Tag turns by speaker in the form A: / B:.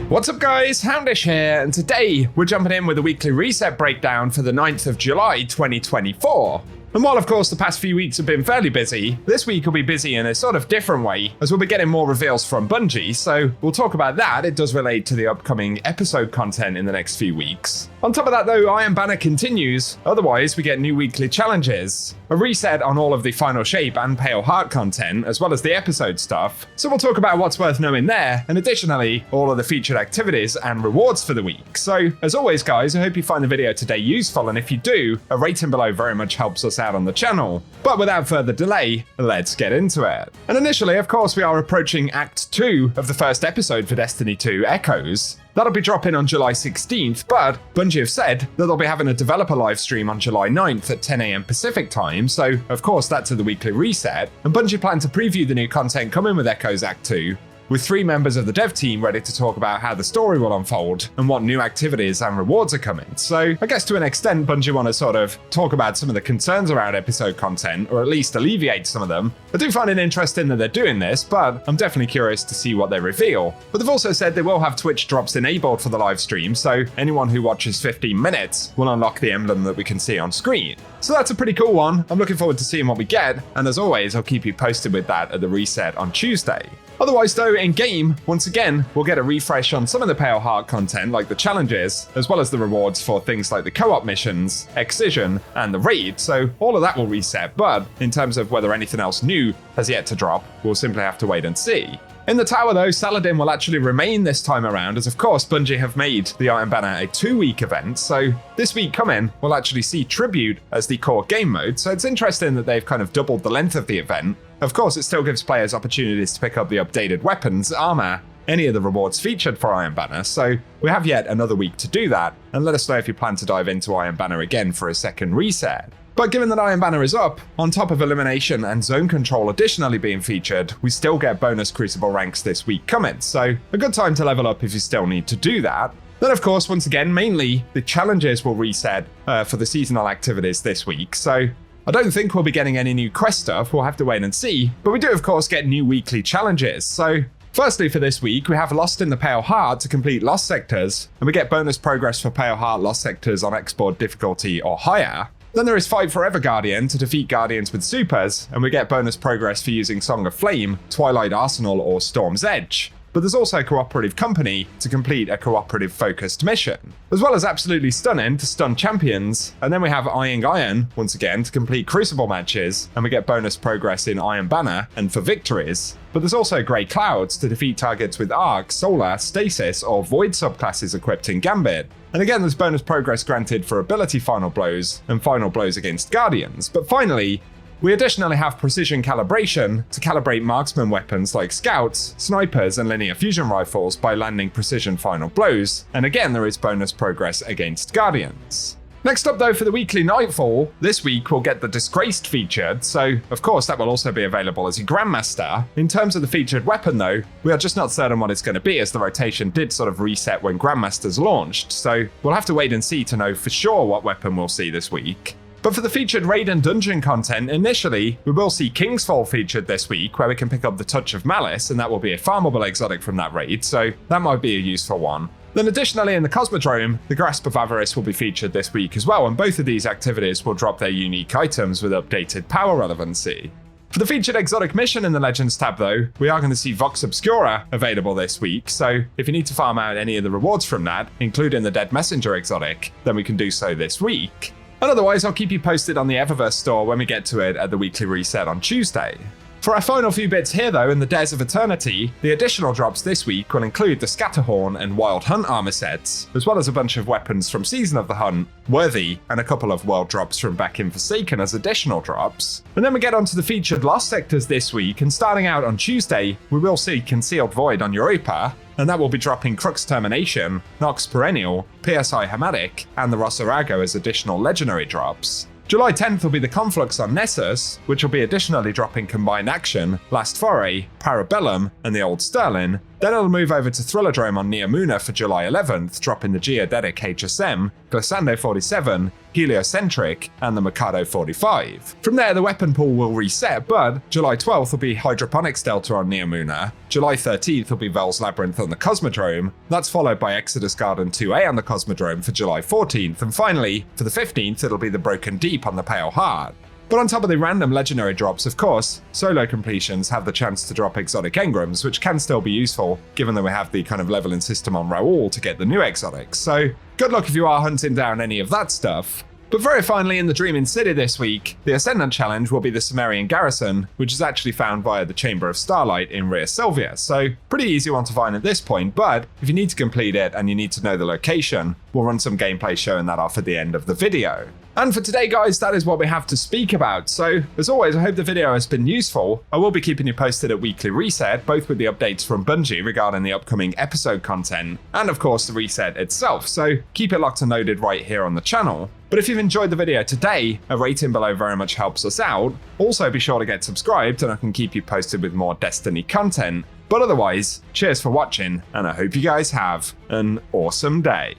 A: What's up guys, Houndish here, and today we're jumping in with a weekly reset breakdown for the 9th of July 2024. And while of course the past few weeks have been fairly busy, this week will be busy in a sort of different way, as we'll be getting more reveals from Bungie, so we'll talk about that. It does relate to the upcoming episode content in the next few weeks. On top of that though, Iron Banner continues, otherwise we get new weekly challenges, a reset on all of the Final Shape and Pale Heart content, as well as the episode stuff, so we'll talk about what's worth knowing there, and additionally, all of the featured activities and rewards for the week. So, as always guys, I hope you find the video today useful, and if you do, a rating below very much helps us out on the channel. But without further delay, let's get into it. And initially, of course, we are approaching Act 2 of the first episode for Destiny 2 Echoes. That'll be dropping on July 16th, but Bungie have said that they'll be having a developer live stream on July 9th at 10 AM Pacific time, so of course that's at the weekly reset, and Bungie plan to preview the new content coming with Echoes Act 2, with 3 members of the dev team ready to talk about how the story will unfold and what new activities and rewards are coming. So I guess to an extent, Bungie want to sort of talk about some of the concerns around episode content, or at least alleviate some of them. I do find it interesting that they're doing this, but I'm definitely curious to see what they reveal. But they've also said they will have Twitch drops enabled for the live stream, so anyone who watches 15 minutes will unlock the emblem that we can see on screen. So that's a pretty cool one. I'm looking forward to seeing what we get, and as always, I'll keep you posted with that at the reset on Tuesday. Otherwise though, in-game, once again, we'll get a refresh on some of the Pale Heart content like the challenges, as well as the rewards for things like the co-op missions, Excision, and the raid, so all of that will reset, but in terms of whether anything else new has yet to drop, we'll simply have to wait and see. In the tower though, Saladin will actually remain this time around, as of course Bungie have made the Iron Banner a 2-week event, so this week coming, we'll actually see Tribute as the core game mode, so it's interesting that they've kind of doubled the length of the event. Of course, it still gives players opportunities to pick up the updated weapons, armor, any of the rewards featured for Iron Banner, so we have yet another week to do that, and let us know if you plan to dive into Iron Banner again for a second reset. But given that Iron Banner is up, on top of Elimination and Zone Control additionally being featured, we still get bonus Crucible ranks this week coming, so a good time to level up if you still need to do that. Then of course, once again, mainly the challenges will reset for the seasonal activities this week, so I don't think we'll be getting any new quest stuff, we'll have to wait and see, but we do of course get new weekly challenges. So firstly for this week, we have Lost in the Pale Heart to complete Lost Sectors, and we get bonus progress for Pale Heart Lost Sectors on export difficulty or higher. Then there is Fight Forever Guardian to defeat Guardians with supers, and we get bonus progress for using Song of Flame, Twilight Arsenal or Storm's Edge. But there's also Cooperative Company to complete a cooperative focused mission, as well as Absolutely Stunning to stun champions, and then we have Eyeing Iron, once again, to complete Crucible matches, and we get bonus progress in Iron Banner and for victories. But there's also Grey Clouds to defeat targets with Arc, Solar, Stasis, or Void subclasses equipped in Gambit. And again, there's bonus progress granted for ability Final Blows and Final Blows against Guardians. But finally, we additionally have Precision Calibration to calibrate marksman weapons like Scouts, Snipers, and Linear Fusion Rifles by landing Precision Final Blows, and again there is bonus progress against Guardians. Next up though, for the weekly Nightfall, this week we'll get the Disgraced featured, so of course that will also be available as your Grandmaster. In terms of the featured weapon though, we are just not certain what it's going to be, as the rotation did sort of reset when Grandmasters launched, so we'll have to wait and see to know for sure what weapon we'll see this week. But for the featured raid and dungeon content, initially, we will see Kingsfall featured this week, where we can pick up the Touch of Malice, and that will be a farmable exotic from that raid, so that might be a useful one. Then additionally in the Cosmodrome, the Grasp of Avarice will be featured this week as well, and both of these activities will drop their unique items with updated power relevancy. For the featured exotic mission in the Legends tab though, we are going to see Vox Obscura available this week, so if you need to farm out any of the rewards from that, including the Dead Messenger exotic, then we can do so this week. And otherwise, I'll keep you posted on the Eververse store when we get to it at the weekly reset on Tuesday. For our final few bits here though, in the Dares of Eternity, the additional drops this week will include the Scatterhorn and Wild Hunt armor sets, as well as a bunch of weapons from Season of the Hunt, Worthy, and a couple of world drops from back in Forsaken as additional drops. And then we get onto the featured Lost Sectors this week, and starting out on Tuesday, we will see Concealed Void on Europa, and that will be dropping Crux Termination, Nox Perennial, PSI Hematic, and the Rossarago as additional legendary drops. July 10th will be the Conflux on Nessus, which will be additionally dropping Combined Action, Last Foray, Parabellum, and the Old Sterling, Then it'll move over to Thrilladrome on Neomuna for July 11th, dropping the Geodetic HSM, Glissando 47, Heliocentric, and the Mikado 45. From there, the weapon pool will reset, but July 12th will be Hydroponics Delta on Neomuna, July 13th will be Vel's Labyrinth on the Cosmodrome, that's followed by Exodus Garden 2A on the Cosmodrome for July 14th, and finally, for the 15th, it'll be the Broken Deep on the Pale Heart. But on top of the random legendary drops, of course, solo completions have the chance to drop exotic engrams, which can still be useful, given that we have the kind of leveling system on Raoul to get the new exotics. So good luck if you are hunting down any of that stuff. But very finally, in the Dreaming City this week, the Ascendant Challenge will be the Sumerian Garrison, which is actually found via the Chamber of Starlight in Rear Sylvia, so pretty easy one to find at this point, but if you need to complete it and you need to know the location, we'll run some gameplay showing that off at the end of the video. And for today, guys, that is what we have to speak about. So, as always, I hope the video has been useful. I will be keeping you posted at Weekly Reset, both with the updates from Bungie regarding the upcoming episode content, and of course the reset itself, so keep it locked and loaded right here on the channel. But if you've enjoyed the video today, a rating below very much helps us out. Also, be sure to get subscribed and I can keep you posted with more Destiny content. But otherwise, cheers for watching, and I hope you guys have an awesome day.